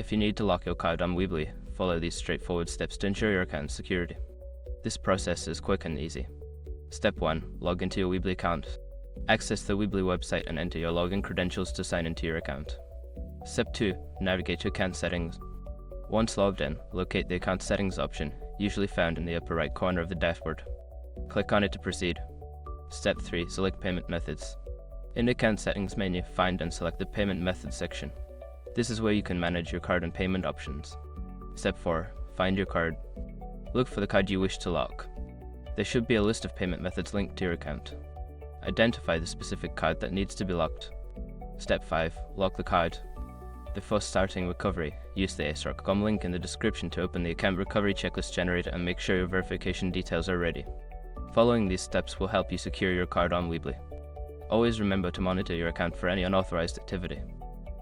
If you need to lock your card on Weebly, follow these straightforward steps to ensure your account's security. This process is quick and easy. Step 1. Log into your Weebly account. Access the Weebly website and enter your login credentials to sign into your account. Step 2. Navigate to account settings. Once logged in, locate the account settings option, usually found in the upper right corner of the dashboard. Click on it to proceed. Step 3. Select payment methods. In the account settings menu, find and select the payment methods section. This is where you can manage your card and payment options. Step 4. Find your card. Look for the card you wish to lock. There should be a list of payment methods linked to your account. Identify the specific card that needs to be locked. Step 5. Lock the card. Before starting recovery, use the ace.com link in the description to open the account recovery checklist generator and make sure your verification details are ready. Following these steps will help you secure your card on Weebly. Always remember to monitor your account for any unauthorized activity.